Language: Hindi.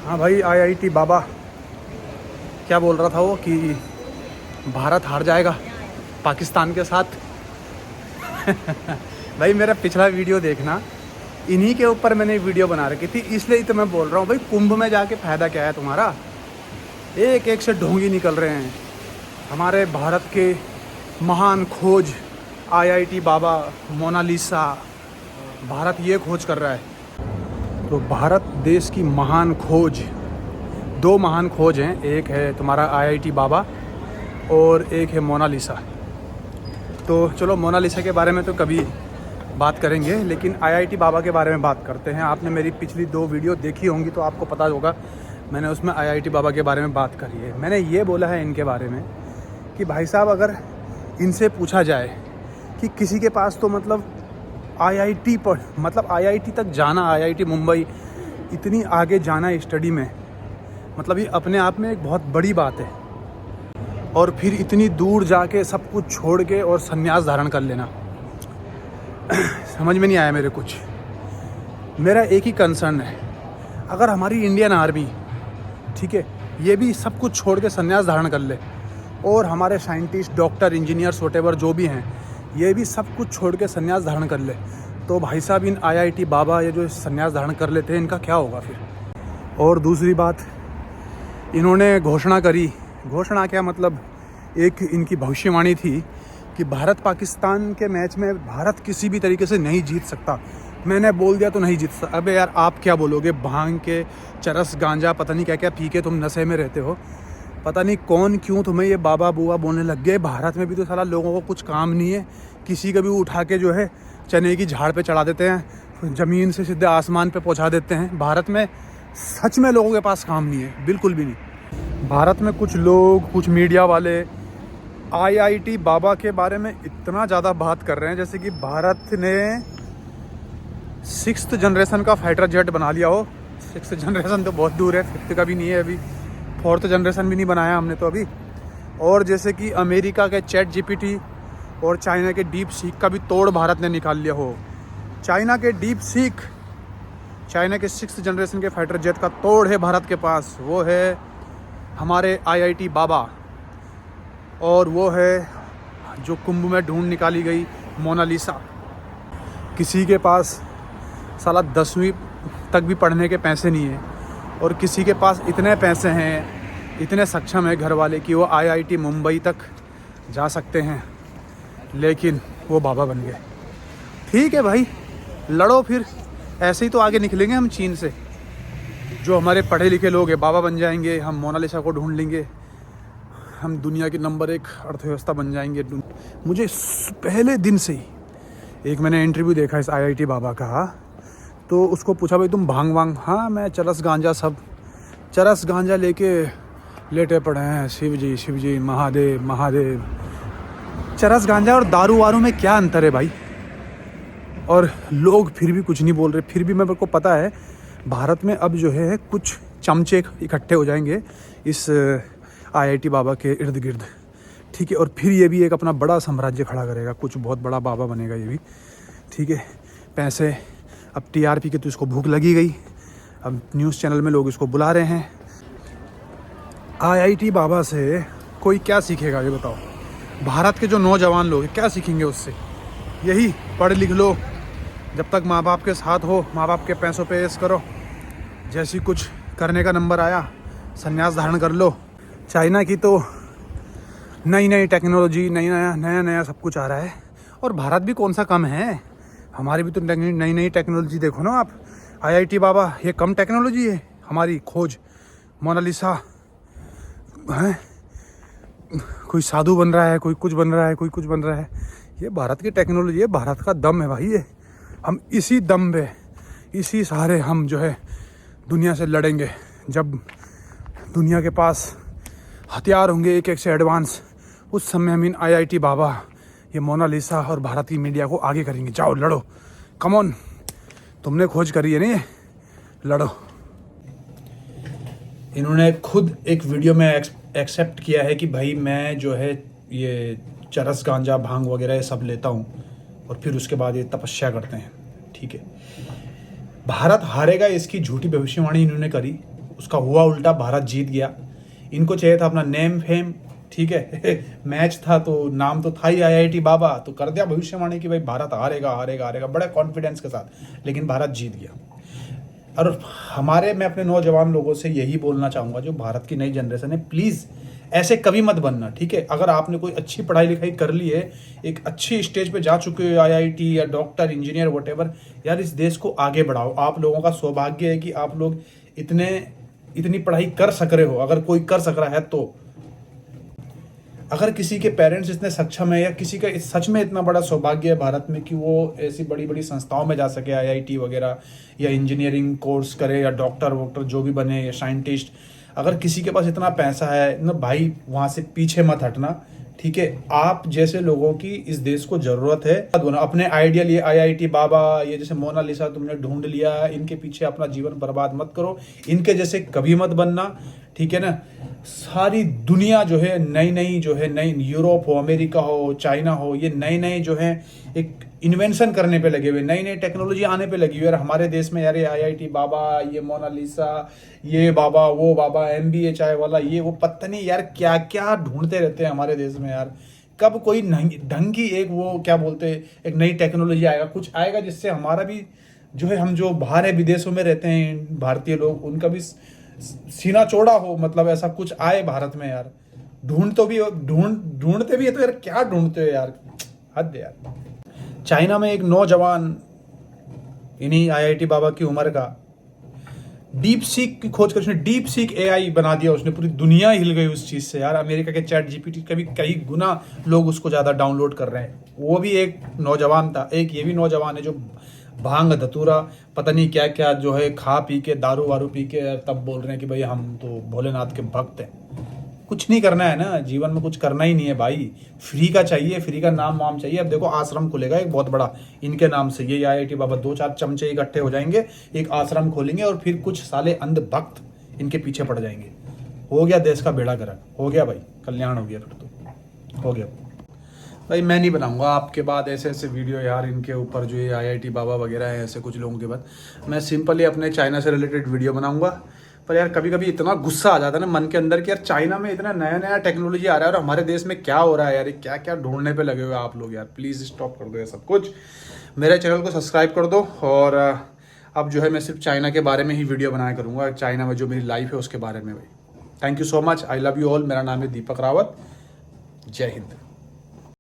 हाँ भाई, आईआईटी बाबा क्या बोल रहा था वो कि भारत हार जाएगा पाकिस्तान के साथ। भाई मेरा पिछला वीडियो देखना, इन्हीं के ऊपर मैंने वीडियो बना रखी थी, इसलिए तो मैं बोल रहा हूँ भाई कुंभ में जाके फ़ायदा क्या है तुम्हारा। एक एक से ढोंगी निकल रहे हैं। हमारे भारत के महान खोज आईआईटी बाबा, मोनालिसा, भारत ये खोज कर रहा है। तो भारत देश की महान खोज, दो महान खोज हैं, एक है तुम्हारा आईआईटी बाबा और एक है मोनालिसा। तो चलो मोनालिसा के बारे में तो कभी बात करेंगे, लेकिन आईआईटी बाबा के बारे में बात करते हैं। आपने मेरी पिछली 2 वीडियो देखी होंगी तो आपको पता होगा, मैंने उसमें आईआईटी बाबा के बारे में बात करी है। मैंने ये बोला है इनके बारे में कि भाई साहब, अगर इनसे पूछा जाए कि किसी के पास तो मतलब आईआईटी पर मतलब आईआईटी तक जाना, आईआईटी मुंबई इतनी आगे जाना स्टडी में, मतलब ये अपने आप में एक बहुत बड़ी बात है। और फिर इतनी दूर जाके सब कुछ छोड़ के और संन्यास धारण कर लेना, समझ में नहीं आया मेरे कुछ। मेरा एक ही कंसर्न है, अगर हमारी इंडियन आर्मी, ठीक है, ये भी सब कुछ छोड़ के संन्यास धारण कर ले, और हमारे साइंटिस्ट, डॉक्टर, इंजीनियर्स, व्हाटएवर जो भी हैं, ये भी सब कुछ छोड़ के संन्यास धारण कर ले, तो भाई साहब इन आईआईटी बाबा ये जो संन्यास धारण कर लेते हैं, इनका क्या होगा फिर। और दूसरी बात, इन्होंने घोषणा करी, घोषणा क्या मतलब, एक इनकी भविष्यवाणी थी कि भारत पाकिस्तान के मैच में भारत किसी भी तरीके से नहीं जीत सकता। मैंने बोल दिया तो नहीं जीत सकता। अबे यार आप क्या बोलोगे, भांग के, चरस, गांजा, पता नहीं क्या क्या पी के तुम नशे में रहते हो, पता नहीं कौन क्यों तुम्हें ये बाबा बुआ बोलने लग गए। भारत में भी तो साला लोगों को कुछ काम नहीं है, किसी का भी उठा के जो है चने की झाड़ पे चढ़ा देते हैं, ज़मीन से सीधे आसमान पे पहुंचा देते हैं। भारत में सच में लोगों के पास काम नहीं है, बिल्कुल भी नहीं। भारत में कुछ लोग, कुछ मीडिया वाले आईआईटी बाबा के बारे में इतना ज़्यादा बात कर रहे हैं जैसे कि भारत ने 6th जनरेशन का फाइटर जेट बना लिया हो। 6th जनरेशन तो बहुत दूर है, 5th का भी नहीं है, अभी 4th जनरेशन भी नहीं बनाया हमने तो अभी। और जैसे कि अमेरिका के चैट जीपीटी और चाइना के डीप सीक का भी तोड़ भारत ने निकाल लिया हो। चाइना के डीप सीक, चाइना के 6th जनरेशन के फाइटर जेट का तोड़ है भारत के पास, वो है हमारे आईआईटी बाबा। और वो है जो कुंभ में ढूंढ निकाली गई मोनालिसा। किसी के पास साला 10वीं तक भी पढ़ने के पैसे नहीं है, और किसी के पास इतने पैसे हैं, इतने सक्षम है घर वाले कि वो आईआईटी मुंबई तक जा सकते हैं, लेकिन वो बाबा बन गए। ठीक है भाई, लड़ो फिर, ऐसे ही तो आगे निकलेंगे हम चीन से। जो हमारे पढ़े लिखे लोग हैं बाबा बन जाएंगे, हम मोनालिसा को ढूंढ लेंगे, हम दुनिया की नंबर 1 अर्थव्यवस्था बन जाएंगे। मुझे पहले दिन से ही एक मैंने इंटरव्यू देखा इस आईआईटी बाबा का, तो उसको पूछा भाई तुम भांग वांग, हाँ मैं चरस गांजा, सब चरस गांजा लेके लेटे पड़े हैं, शिव जी महादेव महादेव। चरस गांजा और दारू वारू में क्या अंतर है भाई। और लोग फिर भी कुछ नहीं बोल रहे। फिर भी मेरे को पता है भारत में अब जो है कुछ चमचे इकट्ठे हो जाएंगे इस आईआईटी बाबा के इर्द गिर्द, ठीक है, और फिर ये भी एक अपना बड़ा साम्राज्य खड़ा करेगा, कुछ बहुत बड़ा बाबा बनेगा ये भी, ठीक है। पैसे, अब टीआरपी की तो इसको भूख लगी गई, अब न्यूज़ चैनल में लोग इसको बुला रहे हैं। आईआईटी बाबा से कोई क्या सीखेगा ये बताओ। भारत के जो नौजवान लोग हैं क्या सीखेंगे उससे? यही पढ़ लिख लो, जब तक माँ बाप के साथ हो, माँ बाप के पैसों पे ऐश करो, जैसी कुछ करने का नंबर आया संन्यास धारण कर लो। चाइना की तो नई नई टेक्नोलॉजी, नया सब कुछ आ रहा है, और भारत भी कौन सा कम है, हमारी भी तो नई नई टेक्नोलॉजी देखो ना आप। आईआईटी बाबा ये कम टेक्नोलॉजी है? हमारी खोज मोनालिसा है, कोई साधु बन रहा है, कोई कुछ बन रहा है, कोई कुछ बन रहा है, ये भारत की टेक्नोलॉजी है, भारत का दम है भाई ये। हम इसी दम पे, इसी सहारे हम जो है दुनिया से लड़ेंगे। जब दुनिया के पास हथियार होंगे एक एक से एडवांस, उस समय हम इन आईआईटी बाबा, ये मोनालिसा और भारत की मीडिया को आगे करेंगे। जाओ लड़ो, कम ऑन, तुमने खोज करी है नहीं, लड़ो। इन्होंने खुद एक वीडियो में एक्सेप्ट किया है कि भाई मैं जो है ये चरस गांजा भांग वगैरह ये सब लेता हूँ, और फिर उसके बाद ये तपस्या करते हैं, ठीक है। भारत हारेगा इसकी झूठी भविष्यवाणी इन्होंने करी, उसका हुआ उल्टा, भारत जीत गया। इनको चाहिए था अपना नेम फेम, ठीक है मैच था तो नाम तो था ही IIT बाबा, तो कर दिया भविष्यवाणी कि भाई भारत हारेगा हारेगा हारेगा बड़े कॉन्फिडेंस के साथ, लेकिन भारत जीत गया। और मैं अपने नौजवान लोगों से यही बोलना चाहूँगा, जो भारत की नई जनरेशन है, प्लीज़ ऐसे कभी मत बनना, ठीक है। अगर आपने कोई अच्छी पढ़ाई लिखाई कर ली है, एक अच्छी स्टेज पे जा चुके हो, IIT या डॉक्टर इंजीनियर वटेवर, यार इस देश को आगे बढ़ाओ। आप लोगों का सौभाग्य है कि आप लोग इतनी पढ़ाई कर सक रहे हो, अगर कोई कर सक रहा है तो। अगर किसी के पेरेंट्स इतने सक्षम है, या किसी का सच में इतना बड़ा सौभाग्य है भारत में कि वो ऐसी बड़ी बड़ी संस्थाओं में जा सके, IIT वगैरह, या इंजीनियरिंग कोर्स करे, या डॉक्टर वॉक्टर जो भी बने, या साइंटिस्ट, अगर किसी के पास इतना पैसा है ना भाई, वहाँ से पीछे मत हटना, ठीक है। आप जैसे लोगों की इस देश को जरूरत है। अपने आइडियल ये IIT बाबा, ये जैसे मोनालिसा तुमने ढूंढ लिया, इनके पीछे अपना जीवन बर्बाद मत करो, इनके जैसे कभी मत बनना, ठीक है ना। सारी दुनिया जो है नई जो है, नई यूरोप हो, अमेरिका हो, चाइना हो, ये नए जो है एक इन्वेंशन करने पे लगे हुए, नई टेक्नोलॉजी आने पे लगी हुई है। हमारे देश में यार ये IIT बाबा, ये मोनालिसा, ये बाबा, वो बाबा, MBA चाय वाला, ये वो, पता नहीं यार क्या क्या ढूंढते रहते हैं हमारे देश में यार। कब कोई ढंग की एक वो क्या बोलते हैं, एक नई टेक्नोलॉजी आएगा, कुछ आएगा जिससे हमारा भी जो है, हम जो बाहर है विदेशों में रहते हैं भारतीय लोग, उनका भी सीना चौड़ा हो, मतलब ऐसा कुछ आए भारत में यार। ढूंढते भी है तो यार क्या ढूंढते हो यार, हद है यार। चाइना में एक नौजवान इन्हीं IIT बाबा की उम्र का डीप सीक की खोज कर उसने डीप सीक AI बना दिया, उसने पूरी दुनिया हिल गई उस चीज से यार। अमेरिका के चैट GPT कभी कई गुना लोग उसको ज्यादा डाउनलोड कर रहे हैं। वो भी एक नौजवान था, एक ये भी नौजवान है जो भांग धतूरा पता नहीं क्या क्या जो है खा पी के, दारू वारू पी के तब बोल रहे हैं कि भाई हम तो भोलेनाथ के भक्त हैं। कुछ नहीं करना है ना जीवन में, कुछ करना ही नहीं है भाई। फ्री का चाहिए, फ्री का नाम वाम चाहिए। अब देखो आश्रम खुलेगा एक बहुत बड़ा इनके नाम से, ये IIT बाबा 2-4 चमचे इकट्ठे हो जाएंगे, एक आश्रम खोलेंगे, और फिर कुछ साले अंध भक्त इनके पीछे पड़ जाएंगे। हो गया देश का बेड़ा गर्क, हो गया भाई, कल्याण हो गया, फिर तो हो गया भाई। मैं नहीं बनाऊंगा आपके बाद ऐसे वीडियो यार, इनके ऊपर जो ये IIT बाबा वगैरह है, ऐसे कुछ लोगों के बाद। मैं सिंपली अपने चाइना से रिलेटेड वीडियो बनाऊंगा। पर यार कभी कभी इतना गुस्सा आ जाता है ना मन के अंदर कि यार चाइना में इतना नया टेक्नोलॉजी आ रहा है और हमारे देश में क्या हो रहा है यार, क्या क्या ढूंढने पे लगे हुए आप लोग यार। प्लीज़ स्टॉप कर दो ये सब कुछ, मेरे चैनल को सब्सक्राइब कर दो। और अब जो है मैं सिर्फ चाइना के बारे में ही वीडियो बनाया करूँगा, चाइना में जो मेरी लाइफ है उसके बारे में भाई। Thank you so much, I love you all. मेरा नाम है दीपक रावत, जय हिंद।